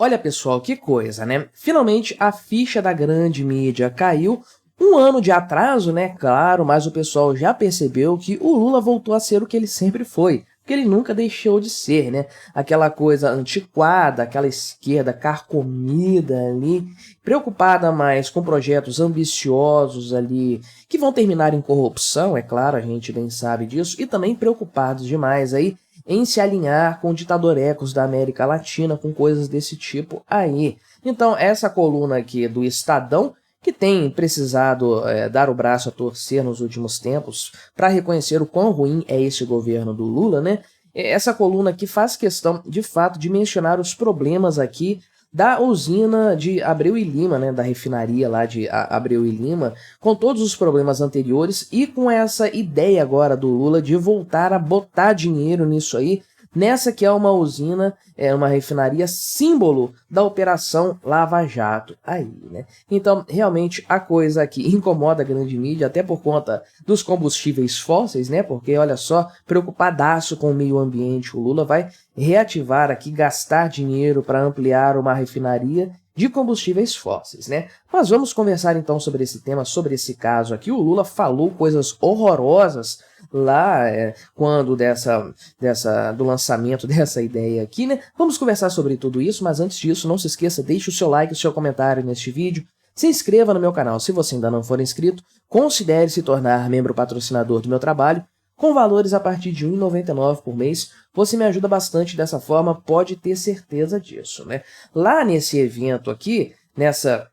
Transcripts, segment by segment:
Olha, pessoal, que coisa, né? Finalmente a ficha da grande mídia caiu. Um ano de atraso, né? Claro, mas o pessoal já percebeu que o Lula voltou a ser o que ele sempre foi, que ele nunca deixou de ser, né? Aquela coisa antiquada, aquela esquerda carcomida ali, preocupada mais com projetos ambiciosos ali, que vão terminar em corrupção, é claro, a gente bem sabe disso, e também preocupados demais aí em se alinhar com ditadorecos da América Latina, com coisas desse tipo aí. Então, essa coluna aqui do Estadão, que tem precisado dar o braço a torcer nos últimos tempos para reconhecer o quão ruim é esse governo do Lula, né? Essa coluna aqui faz questão, de fato, de mencionar os problemas aqui da usina de Abreu e Lima, né, da refinaria lá de Abreu e Lima, com todos os problemas anteriores e com essa ideia agora do Lula de voltar a botar dinheiro nisso aí, nessa que é uma usina, uma refinaria símbolo da Operação Lava Jato aí, né? Então, realmente, a coisa aqui incomoda a grande mídia, até por conta dos combustíveis fósseis, né? Porque, olha só, preocupadaço com o meio ambiente, o Lula vai reativar aqui, gastar dinheiro para ampliar uma refinaria de combustíveis fósseis, né? Mas vamos conversar então sobre esse tema, sobre esse caso aqui. O Lula falou coisas horrorosas lá quando do lançamento dessa ideia aqui, né? Vamos conversar sobre tudo isso, mas antes disso, não se esqueça, deixe o seu like e o seu comentário neste vídeo, se inscreva no meu canal se você ainda não for inscrito, considere se tornar membro patrocinador do meu trabalho, com valores a partir de R$ 1,99 por mês, você me ajuda bastante dessa forma, pode ter certeza disso, né? Lá nesse evento aqui, nessa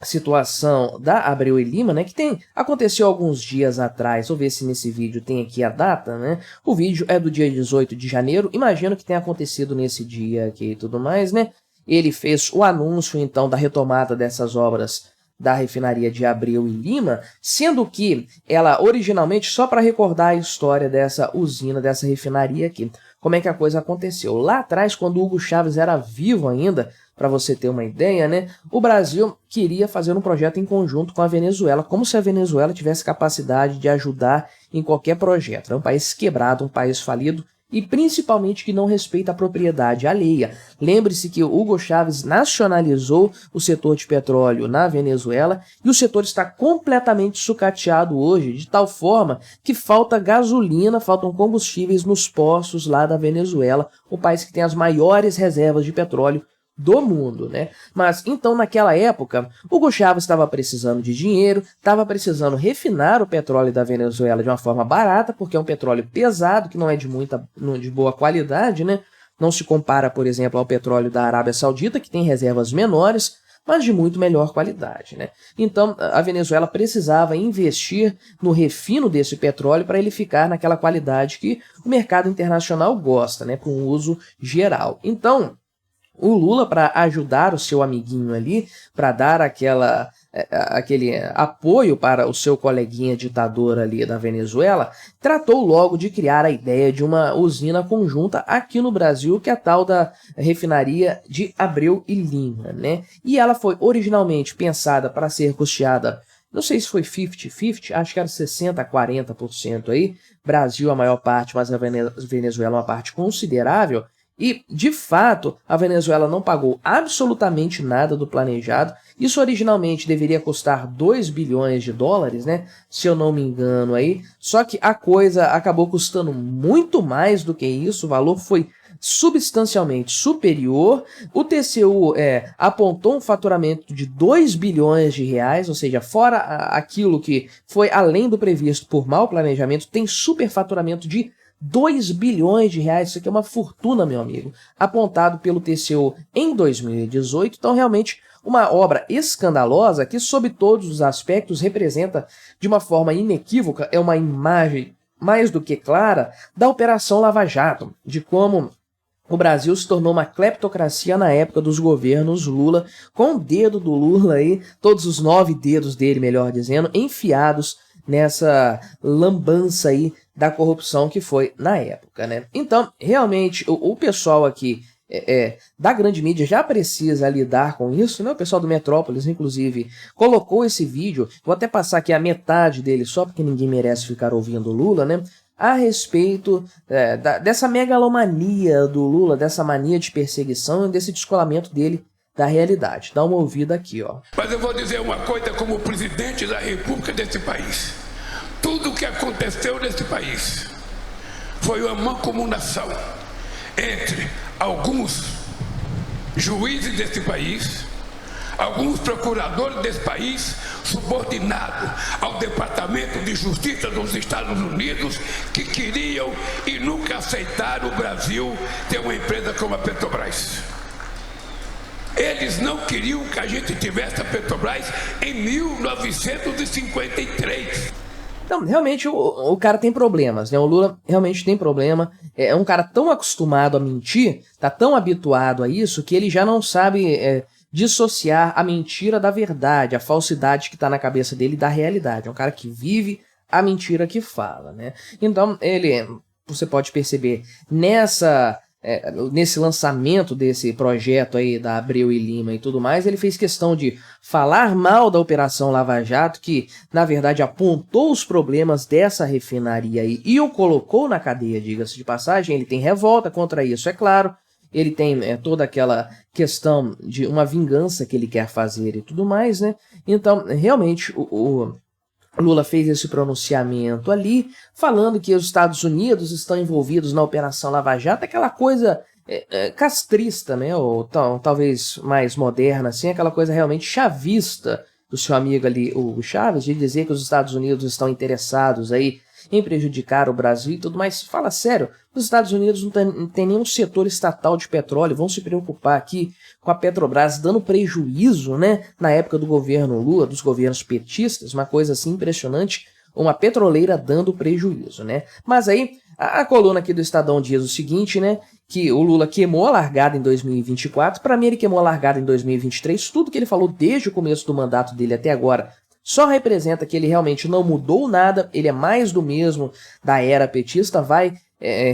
situação da Abreu e Lima, né, que aconteceu alguns dias atrás, vou ver se nesse vídeo tem aqui a data, né, o vídeo é do dia 18 de janeiro, imagino que tenha acontecido nesse dia aqui e tudo mais, né, ele fez o anúncio, então, da retomada dessas obras da refinaria de Abreu e Lima, sendo que ela originalmente, só para recordar a história dessa usina, dessa refinaria aqui, como é que a coisa aconteceu. Lá atrás, quando Hugo Chávez era vivo ainda, para você ter uma ideia, né, o Brasil queria fazer um projeto em conjunto com a Venezuela, como se a Venezuela tivesse capacidade de ajudar em qualquer projeto. É um país quebrado, um país falido, e principalmente que não respeita a propriedade alheia. Lembre-se que Hugo Chávez nacionalizou o setor de petróleo na Venezuela e o setor está completamente sucateado hoje, de tal forma que falta gasolina, faltam combustíveis nos poços lá da Venezuela, o país que tem as maiores reservas de petróleo do mundo, né? Mas então naquela época, Hugo Chávez estava precisando de dinheiro, estava precisando refinar o petróleo da Venezuela de uma forma barata, porque é um petróleo pesado, que não é de boa qualidade, né? Não se compara, por exemplo, ao petróleo da Arábia Saudita, que tem reservas menores, mas de muito melhor qualidade, né? Então a Venezuela precisava investir no refino desse petróleo para ele ficar naquela qualidade que o mercado internacional gosta, né? Para um uso geral. Então o Lula, para ajudar o seu amiguinho ali, para dar aquele apoio para o seu coleguinha ditador ali da Venezuela, tratou logo de criar a ideia de uma usina conjunta aqui no Brasil, que é a tal da refinaria de Abreu e Lima, né? E ela foi originalmente pensada para ser custeada, não sei se foi 50-50, acho que era 60% a 40% aí, Brasil a maior parte, mas a Venezuela uma parte considerável. E, de fato, a Venezuela não pagou absolutamente nada do planejado. Isso originalmente deveria custar 2 bilhões de dólares, né? Se eu não me engano aí. Só que a coisa acabou custando muito mais do que isso. O valor foi substancialmente superior. O TCU apontou um faturamento de 2 bilhões de reais, ou seja, fora aquilo que foi além do previsto por mau planejamento, tem superfaturamento de 2 bilhões de reais, isso aqui é uma fortuna, meu amigo, apontado pelo TCU em 2018, então realmente uma obra escandalosa que, sob todos os aspectos, representa de uma forma inequívoca, é uma imagem mais do que clara da Operação Lava Jato, de como o Brasil se tornou uma cleptocracia na época dos governos Lula, com o dedo do Lula aí, todos os 9 dedos dele, melhor dizendo, enfiados nessa lambança aí da corrupção que foi na época, né? Então, realmente, o pessoal aqui da grande mídia já precisa lidar com isso, né? O pessoal do Metrópolis, inclusive, colocou esse vídeo, vou até passar aqui a metade dele só porque ninguém merece ficar ouvindo o Lula, né? a respeito dessa megalomania do Lula, dessa mania de perseguição e desse descolamento dele da realidade. Dá uma ouvida aqui, ó. Mas eu vou dizer uma coisa como presidente da República desse país. Tudo o que aconteceu nesse país foi uma mancomunação entre alguns juízes desse país, alguns procuradores desse país, subordinados ao Departamento de Justiça dos Estados Unidos, que queriam e nunca aceitaram o Brasil ter uma empresa como a Petrobras. Eles não queriam que a gente tivesse a Petrobras em 1953. Então, realmente, o cara tem problemas, né? O Lula realmente tem problema. É um cara tão acostumado a mentir, tá tão habituado a isso, que ele já não sabe dissociar a mentira da verdade, a falsidade que tá na cabeça dele da realidade. É um cara que vive a mentira que fala, né? Então, você pode perceber nesse lançamento desse projeto aí da Abreu e Lima e tudo mais, ele fez questão de falar mal da Operação Lava Jato, que na verdade apontou os problemas dessa refinaria aí e o colocou na cadeia, diga-se de passagem. Ele tem revolta contra isso, é claro. Ele tem toda aquela questão de uma vingança que ele quer fazer e tudo mais, né? Então, realmente, o Lula fez esse pronunciamento ali, falando que os Estados Unidos estão envolvidos na Operação Lava Jato, aquela coisa castrista, né? Ou talvez mais moderna, assim, aquela coisa realmente chavista do seu amigo ali, o Chaves, de dizer que os Estados Unidos estão interessados aí em prejudicar o Brasil e tudo mais. Fala sério, os Estados Unidos não tem nenhum setor estatal de petróleo, vão se preocupar aqui com a Petrobras dando prejuízo, né, na época do governo Lula, dos governos petistas, uma coisa assim impressionante, uma petroleira dando prejuízo, né. Mas aí, a coluna aqui do Estadão diz o seguinte, né, que o Lula queimou a largada em 2024, para mim ele queimou a largada em 2023, tudo que ele falou desde o começo do mandato dele até agora só representa que ele realmente não mudou nada, ele é mais do mesmo da era petista, vai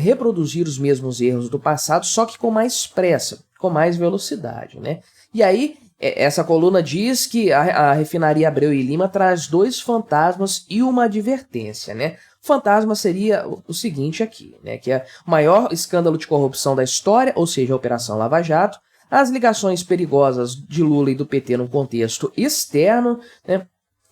reproduzir os mesmos erros do passado, só que com mais pressa, com mais velocidade, né? E aí, essa coluna diz que a refinaria Abreu e Lima traz 2 fantasmas e uma advertência, né? O fantasma seria o seguinte aqui, né? Que é o maior escândalo de corrupção da história, ou seja, a Operação Lava Jato, as ligações perigosas de Lula e do PT no contexto externo, né?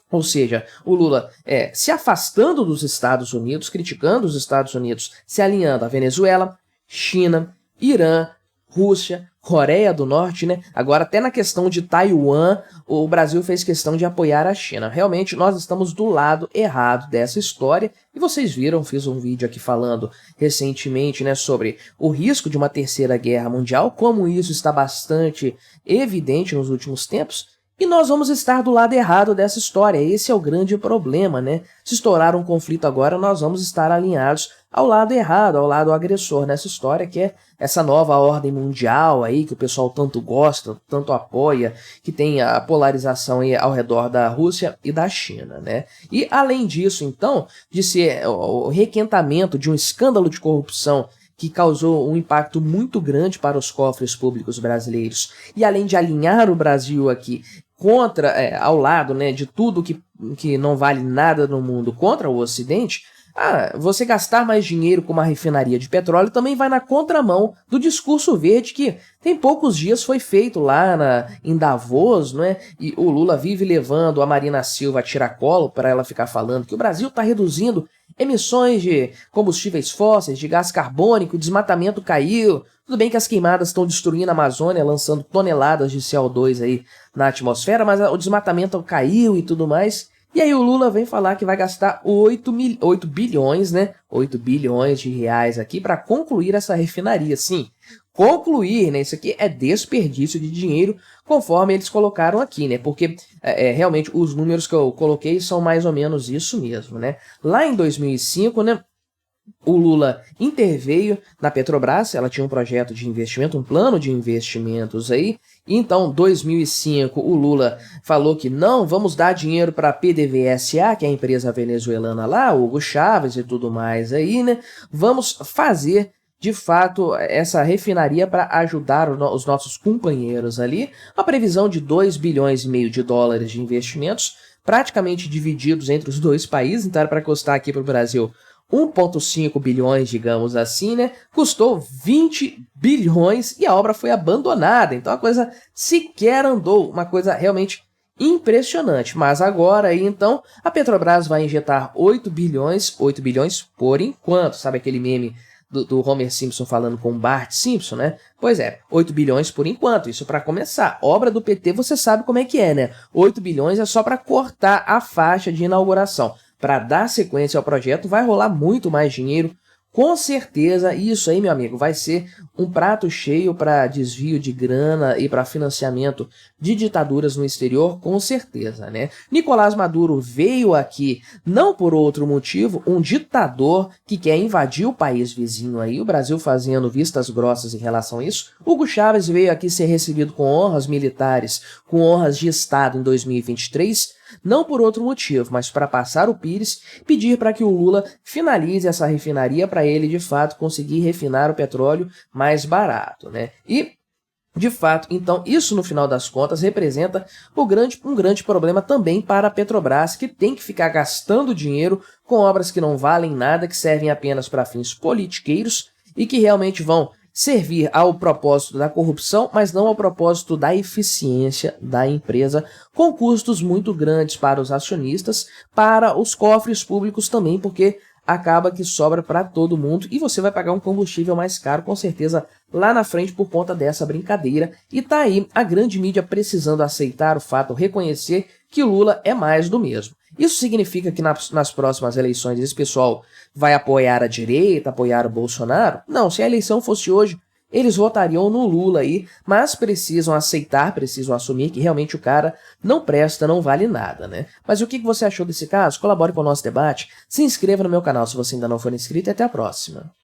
Ou seja, o Lula se afastando dos Estados Unidos, criticando os Estados Unidos, se alinhando a Venezuela, China, Irã, Rússia, Coreia do Norte, né? Agora até na questão de Taiwan, o Brasil fez questão de apoiar a China. Realmente nós estamos do lado errado dessa história e vocês viram, fiz um vídeo aqui falando recentemente, né, sobre o risco de uma terceira guerra mundial, como isso está bastante evidente nos últimos tempos. E nós vamos estar do lado errado dessa história, esse é o grande problema, né? Se estourar um conflito agora, nós vamos estar alinhados ao lado errado, ao lado agressor nessa história, que é essa nova ordem mundial aí, que o pessoal tanto gosta, tanto apoia, que tem a polarização aí ao redor da Rússia e da China, né? E além disso, então, de ser o requentamento de um escândalo de corrupção que causou um impacto muito grande para os cofres públicos brasileiros, e além de alinhar o Brasil aqui contra, ao lado, né, de tudo que não vale nada no mundo contra o Ocidente, você gastar mais dinheiro com uma refinaria de petróleo também vai na contramão do discurso verde que tem poucos dias foi feito lá em Davos, não é? E o Lula vive levando a Marina Silva a tiracolo para ela ficar falando que o Brasil está reduzindo emissões de combustíveis fósseis, de gás carbônico, o desmatamento caiu. Tudo bem que as queimadas estão destruindo a Amazônia, lançando toneladas de CO2 aí na atmosfera, mas o desmatamento caiu e tudo mais. E aí o Lula vem falar que vai gastar 8 bilhões, né? 8 bilhões de reais aqui para concluir essa refinaria. Sim, concluir, né? Isso aqui é desperdício de dinheiro, conforme eles colocaram aqui, né? Porque realmente os números que eu coloquei são mais ou menos isso mesmo, né? Lá em 2005, né? O Lula interveio na Petrobras, ela tinha um projeto de investimento, um plano de investimentos aí. Então, em 2005, o Lula falou que não, vamos dar dinheiro para a PDVSA, que é a empresa venezuelana lá, Hugo Chávez e tudo mais aí, né? Vamos fazer, de fato, essa refinaria para ajudar os nossos companheiros ali. Uma previsão de 2,5 bilhões de dólares de investimentos, praticamente divididos entre os dois países, então era para custar aqui para o Brasil 1,5 bilhões, digamos assim, né? Custou 20 bilhões e a obra foi abandonada. Então a coisa sequer andou, uma coisa realmente impressionante. Mas agora aí, então, a Petrobras vai injetar 8 bilhões por enquanto. Sabe aquele meme do Homer Simpson falando com Bart Simpson, né? Pois é, 8 bilhões por enquanto, isso para começar. Obra do PT, você sabe como é que é, né? 8 bilhões é só para cortar a faixa de inauguração. Para dar sequência ao projeto, vai rolar muito mais dinheiro, com certeza. Isso aí, meu amigo, vai ser um prato cheio para desvio de grana e para financiamento de ditaduras no exterior, com certeza, né? Nicolás Maduro veio aqui não por outro motivo, um ditador que quer invadir o país vizinho aí, o Brasil fazendo vistas grossas em relação a isso. Hugo Chávez veio aqui ser recebido com honras militares, com honras de Estado em 2023, não por outro motivo, mas para passar o Pires, pedir para que o Lula finalize essa refinaria para ele, de fato, conseguir refinar o petróleo mais barato, né? E, de fato, então, isso no final das contas representa um grande problema também para a Petrobras, que tem que ficar gastando dinheiro com obras que não valem nada, que servem apenas para fins politiqueiros e que realmente vão servir ao propósito da corrupção, mas não ao propósito da eficiência da empresa, com custos muito grandes para os acionistas, para os cofres públicos também, porque acaba que sobra para todo mundo e você vai pagar um combustível mais caro, com certeza, lá na frente por conta dessa brincadeira. E tá aí a grande mídia precisando aceitar o fato, reconhecer que Lula é mais do mesmo. Isso significa que nas próximas eleições esse pessoal vai apoiar a direita, apoiar o Bolsonaro? Não, se a eleição fosse hoje, eles votariam no Lula aí, mas precisam aceitar, precisam assumir que realmente o cara não presta, não vale nada, né? Mas o que você achou desse caso? Colabore com o nosso debate, se inscreva no meu canal se você ainda não for inscrito e até a próxima.